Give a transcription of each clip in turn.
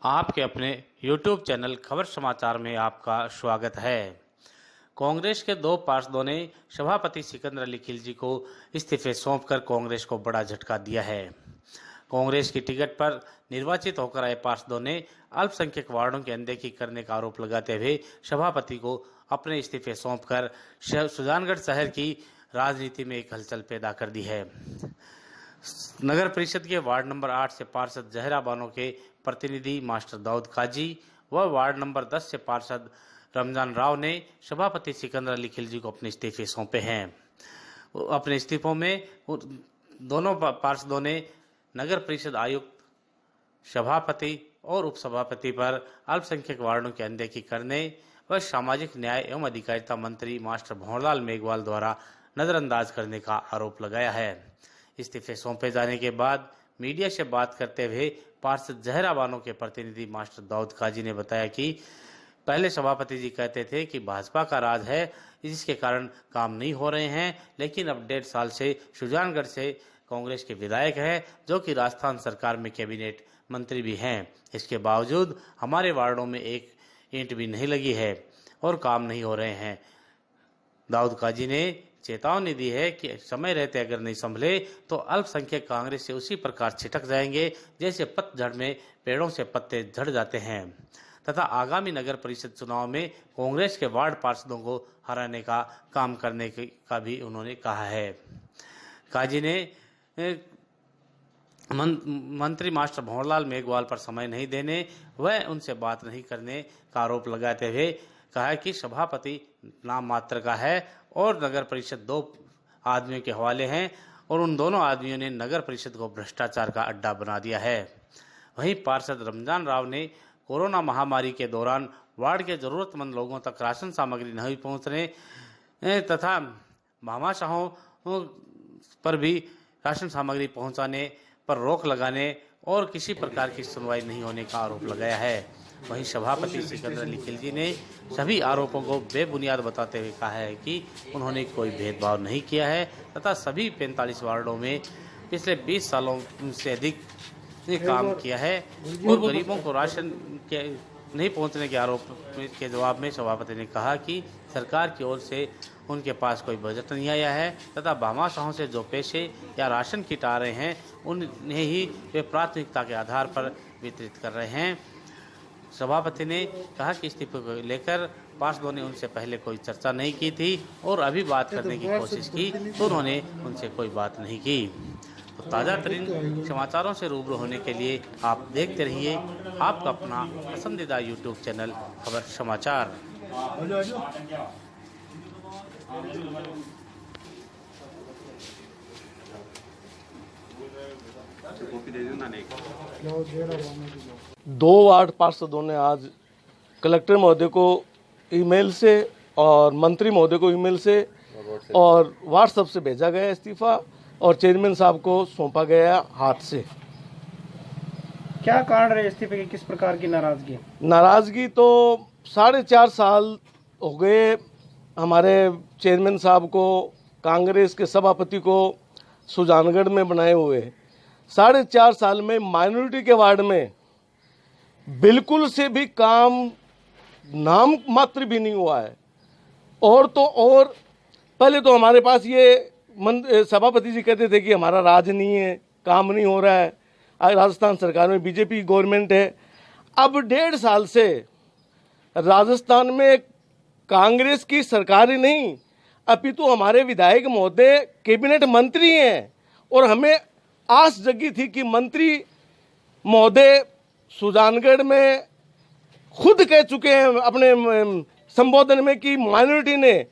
आपके अपने YouTube channel खबर समाचार में आपका स्वागत है। कांग्रेस के दो पार्षदों ने सभापति सिकंदर अली खिलजी को इस्तीफे सौंपकर कांग्रेस को बड़ा झटका दिया है। कांग्रेस की टिकट पर निर्वाचित होकर आए पार्षदों ने अल्पसंख्यक वार्डों की अनदेखी करने का आरोप लगाते हुए सभापति को अपने इस्तीफे सौंपकर सुजानगढ़ शहर की राजनीति में एक हलचल पैदा कर दी है। नगर परिषद के वार्ड नंबर 8 से पार्षद जहरा बानो के प्रतिनिधि मास्टर दाऊद काजी व वार्ड नंबर 10 से पार्षद रमजान राव ने सभापति सिकंदर अली खिलजी को अपने इस्तीफे सौंपे हैं। अपने इस्तीफों में दोनों पार्षदों ने नगर परिषद आयुक्त, सभापति और उपसभापति पर अल्पसंख्यक वार्डों की अनदेखी करने व सामाजिक न्याय एवं अधिकारिता मंत्री मास्टर भंवरलाल मेघवाल द्वारा नजरअंदाज करने का आरोप लगाया है। इस्तीफे सौंपे जाने के बाद मीडिया से बात करते हुए पार्षद जहरा बानो के प्रतिनिधि मास्टर दाऊद काजी ने बताया कि पहले सभापति जी कहते थे कि भाजपा का राज है, जिसके कारण काम नहीं हो रहे हैं, लेकिन अब 1.5 साल से सुजानगढ़ से कांग्रेस के विधायक हैं, जो कि राजस्थान सरकार में कैबिनेट मंत्री भी हैं। इसके बावजूद हमारे वार्डों में एक ईंट भी नहीं लगी है और काम नहीं हो रहे हैं। दाऊद काजी ने चेतावनी दी है कि समय रहते अगर नहीं संभले तो अल्पसंख्यक कांग्रेस से उसी प्रकार छिटक जाएंगे जैसे पतझड़ में पेड़ों से पत्ते झड़ जाते हैं तथा आगामी नगर परिषद चुनाव में कांग्रेस के वार्ड पार्षदों को हराने का काम करने का भी उन्होंने कहा है। काजी ने मंत्री मास्टर भंवरलाल मेघवाल पर समय नहीं देने व उनसे बात नहीं करने का आरोप लगाते हुए कहा कि सभापति नाम मात्र का है और नगर परिषद 2 आदमियों के हवाले हैं और उन दोनों आदमियों ने नगर परिषद को भ्रष्टाचार का अड्डा बना दिया है। वहीं पार्षद रमजान राव ने कोरोना महामारी के दौरान वार्ड के जरूरतमंद लोगों तक राशन सामग्री नहीं पहुंचने तथा भामाशाहों पर भी राशन सामग्री पहुंचाने पर रोक लगाने और किसी प्रकार की सुनवाई नहीं होने का आरोप लगाया है। वहीं सभापति सिकंदर अली खिलजी ने सभी आरोपों को बेबुनियाद बताते हुए कहा है कि उन्होंने कोई भेदभाव नहीं किया है तथा सभी 45 वार्डों में पिछले 20 सालों से अधिक काम किया है और गरीबों को राशन के नहीं पहुंचने के आरोप के जवाब में सभापति ने कहा कि सरकार की ओर से उनके पास कोई बजट नहीं आया है तथा भामाशाहों से जो पैसे या राशन किट आ रहे हैं उन्हें ही वे प्राथमिकता के आधार पर वितरित कर रहे हैं। सभापति ने कहा कि इस्तीफे को लेकर पार्षदों ने उनसे पहले कोई चर्चा नहीं की थी और अभी बात करने की कोशिश की तो उन्होंने उनसे कोई बात नहीं की। तो ताज़ा तरीन समाचारों से रूबरू होने के लिए आप देखते रहिए आपका अपना पसंदीदा YouTube चैनल खबर समाचार। दो वार्ड पार्षदों ने आज कलेक्टर महोदय को ईमेल से और मंत्री महोदय को ईमेल से और व्हाट्सएप से भेजा गया इस्तीफा और चेयरमैन साहब को सौंपा गया हाथ से। क्या कारण रहे इस्तीफे की? किस प्रकार की नाराजगी? नाराजगी तो 4.5 साल हो गए हमारे चेयरमैन साहब को, कांग्रेस के सभापति को सुजानगढ़ में बनाए हुए। 4.5 साल में माइनॉरिटी के वार्ड में बिल्कुल से भी काम नाम मात्र भी नहीं हुआ है। और तो और पहले तो हमारे पास ये सभापति जी कहते थे कि हमारा राज नहीं है, काम नहीं हो रहा है, राजस्थान सरकार में बीजेपी गवर्नमेंट है। अब 1.5 साल से राजस्थान में कांग्रेस की सरकार ही नहीं अपितु हमारे विधायक महोदय कैबिनेट मंत्री हैं और हमें आस जगी थी कि मंत्री महोदय सुजानगढ़ में खुद कह चुके हैं अपने संबोधन में कि माइनॉरिटी ने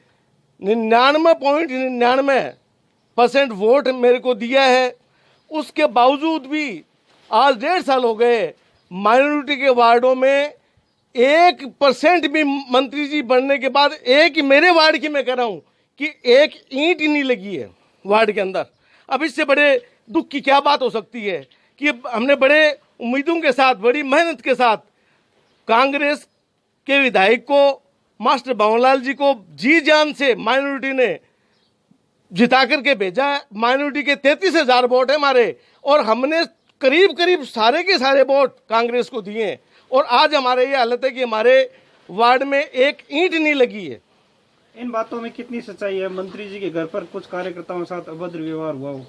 99.99% वोट मेरे को दिया है। उसके बावजूद भी आज 1.5 साल हो गए माइनॉरिटी के वार्डों में 1% भी मंत्री जी बनने के बाद एक मेरे वार्ड की मैं कह रहा हूं कि एक ईंट ही नहीं लगी है वार्ड के अंदर। अब इससे बड़े दुख की क्या बात हो सकती है कि हमने बड़े उम्मीदों के साथ, बड़ी मेहनत के साथ कांग्रेस के विधायक को, मास्टर भंवरलाल जी को जी जान से माइनॉरिटी ने जिता करके भेजा है। माइनॉरिटी के 33,000 वोट है हमारे और हमने करीब करीब सारे के सारे वोट कांग्रेस को दिए हैं। और आज हमारे ये हालत है कि हमारे वार्ड में एक ईंट नहीं लगी है। इन बातों में कितनी सच्चाई है? मंत्री जी के घर पर कुछ कार्यकर्ताओं के साथ अभद्र व्यवहार हुआ हो?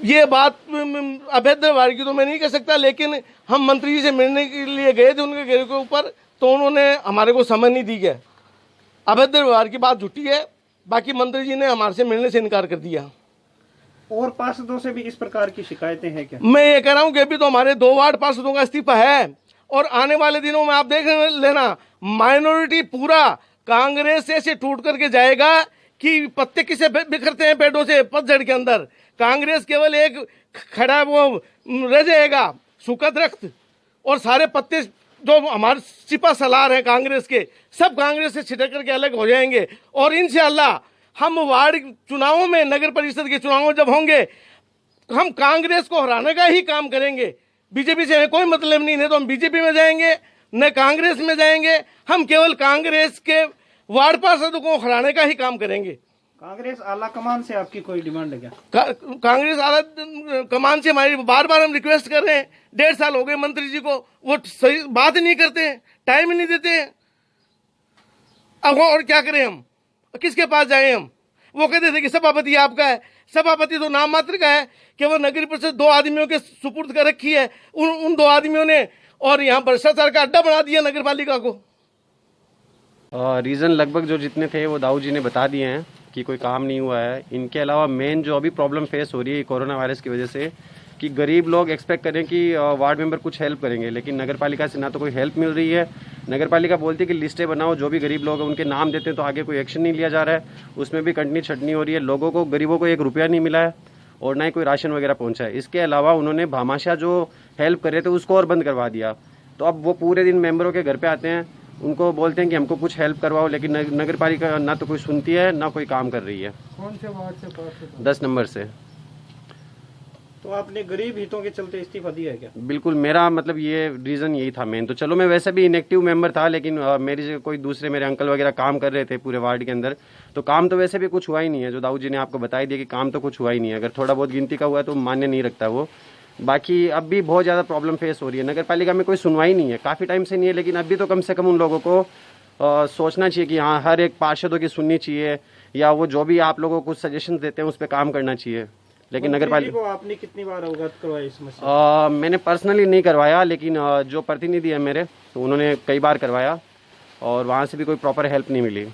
ये बात अभद्र व्यवहार की तो मैं नहीं कह सकता, लेकिन हम मंत्री जी से मिलने के लिए गए थे उनके घर के ऊपर, तो उन्होंने हमारे को समझ नहीं दी गया। अभद्र व्यवहार की बात झूठी है। बाकी मंत्री जी ने हमारे से मिलने से इनकार कर दिया। और पार्षदों से भी इस प्रकार की शिकायतें हैं क्या? मैं ये कह रहा हूँ कि अभी तो हमारे 2 वार्ड पार्षदों का इस्तीफा है, और आने वाले दिनों में आप देख लेना, माइनॉरिटी पूरा कांग्रेस से टूट करके जाएगा कि पत्ते किसे बिखरते हैं पेड़ों से पतझड़ के अंदर। कांग्रेस केवल एक खड़ा वो रह जाएगा सूखा दरख्त, और सारे पत्ते जो हमारे सिपा सलार हैं कांग्रेस के, सब कांग्रेस से छिटक करके अलग हो जाएंगे। और इंशाअल्लाह हम वार्ड चुनावों में, नगर परिषद के चुनावों जब होंगे, हम कांग्रेस को हराने का ही काम करेंगे। बीजेपी से हमें कोई मतलब नहीं है, तो हम बीजेपी में जाएंगे न कांग्रेस में जाएंगे। हम केवल कांग्रेस के वार्ड पार्षदों को हराने का ही काम करेंगे। कांग्रेस आला कमान से आपकी कोई डिमांड है क्या? कांग्रेस आला कमान से हमारी बार बार हम रिक्वेस्ट कर रहे हैं। 1.5 साल हो गए मंत्री जी को, वो सही बात नहीं करते हैं, टाइम ही नहीं देते हैं। अब और क्या करें हम? किसके पास जाएं हम? वो कहते थे कि सभापति आपका है। सभापति तो नाम मात्र का है कि वो नगर परिषद 2 आदमियों के सुपुर्द कर रखी है। उन 2 आदमियों ने और यहाँ भ्रष्टाचार का अड्डा बना दिया नगर पालिका को। रीज़न लगभग जो जितने थे वो दाऊ जी ने बता दिए हैं कि कोई काम नहीं हुआ है। इनके अलावा मेन जो अभी प्रॉब्लम फेस हो रही है कोरोना वायरस की वजह से, कि गरीब लोग एक्सपेक्ट करें कि वार्ड मेंबर कुछ हेल्प करेंगे, लेकिन नगर पालिका से ना तो कोई हेल्प मिल रही है। नगर पालिका बोलती है कि लिस्टें बनाओ, जो भी गरीब लोग हैं उनके नाम देते हैं, तो आगे कोई एक्शन नहीं लिया जा रहा है। उसमें भी कंटनी छटनी हो रही है। लोगों को, गरीबों को 1 रुपया नहीं मिला है और ना ही कोई राशन वगैरह पहुंचा है। इसके अलावा उन्होंने भामाशाह जो हेल्प कर रहे थे उसको और बंद करवा दिया। तो अब वो पूरे दिन मेंबरों के घर पे आते हैं, उनको बोलते हैं कि हमको कुछ हेल्प करवाओ, लेकिन नगर पालिका ना तो कोई सुनती है ना कोई काम कर रही है। कौन से वार्ड से पार्षद? 10 नंबर से। तो आपने गरीब हितों के चलते इस्तीफा दिया है क्या? बिल्कुल, मेरा मतलब ये रीज़न यही था मेन। तो चलो, मैं वैसे भी इनएक्टिव मेंबर था, लेकिन मेरी जगह कोई दूसरे मेरे अंकल वगैरह काम कर रहे थे पूरे वार्ड के अंदर, तो काम तो वैसे भी कुछ हुआ ही नहीं है। जो दाऊ जी ने आपको बताई दिया कि काम तो कुछ हुआ ही नहीं है। अगर थोड़ा बहुत गिनती का हुआ है तो मान्य नहीं रखता वो। बाकी अब भी बहुत ज़्यादा प्रॉब्लम फेस हो रही है। नगर पालिका में कोई सुनवाई नहीं है, काफ़ी टाइम से नहीं है, लेकिन अभी तो कम से कम उन लोगों को सोचना चाहिए कि हाँ, हर एक पार्षदों की सुननी चाहिए, या वो जो भी आप लोगों को कुछ सजेशन देते हैं उस पर काम करना चाहिए। लेकिन नगर पालिका को आपने कितनी बार अवगत करवाया इस समस्या? मैंने पर्सनली नहीं करवाया, लेकिन जो प्रतिनिधि है मेरे, तो उन्होंने कई बार करवाया और वहाँ से भी कोई प्रॉपर हेल्प नहीं मिली।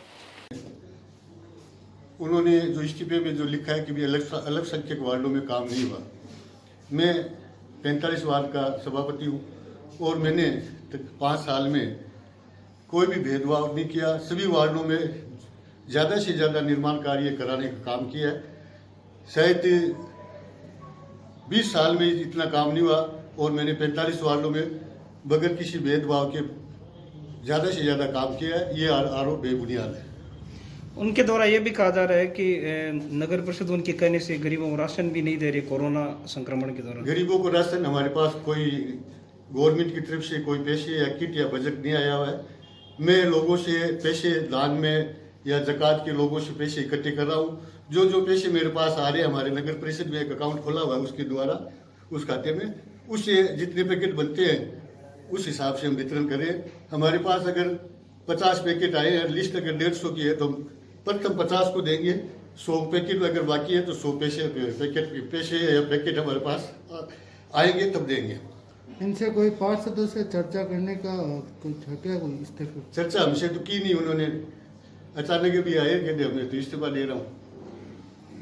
उन्होंने जो इस्तीफे में जो लिखा है कि भी अलग संख्यक वार्डों में काम नहीं हुआ। मैं 45 वार्ड का सभापति हूँ और मैंने 5 साल में कोई भी भेदभाव नहीं किया। सभी वार्डों में ज़्यादा से ज़्यादा निर्माण कार्य कराने का काम किया है। शायद 20 साल में इतना काम नहीं हुआ और मैंने 45 वार्डों में बगैर किसी भेदभाव के ज़्यादा से ज़्यादा काम किया है। ये आरोप बेबुनियाद है। उनके द्वारा ये भी कहा जा रहा है कि नगर परिषद उनके कहने से गरीबों को राशन भी नहीं दे रही कोरोना संक्रमण के दौरान। गरीबों को राशन हमारे पास कोई गवर्नमेंट की तरफ से कोई पैसे या किट या बजट नहीं आया हुआ है। मैं लोगों से पैसे दान में या ज़कात के लोगों से पैसे इकट्ठे कर रहा हूँ। जो पैसे मेरे पास आ रहे हैं, हमारे नगर परिषद में एक अकाउंट खोला हुआ है उसके द्वारा, उस खाते में, उससे जितने पैकेट बनते हैं उस हिसाब से हम वितरण करें। हमारे पास अगर 50 पैकेट आए हैं, लिस्ट अगर 150 की है तो प्रथम 50 को देंगे। 100 पैकेट अगर बाकी है तो 100 पैसे या पैकेट हमारे पास आएंगे तब देंगे। इनसे कोई पार्षदों से चर्चा करने का कुछ है क्या? कोई इस्तीफा चर्चा हमसे तो की नहीं उन्होंने। अचानक भी आए कहते हमने तो इस्तीफा ले रहा हूँ।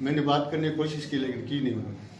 मैंने बात करने की कोशिश की लेकिन की नहीं उन्होंने।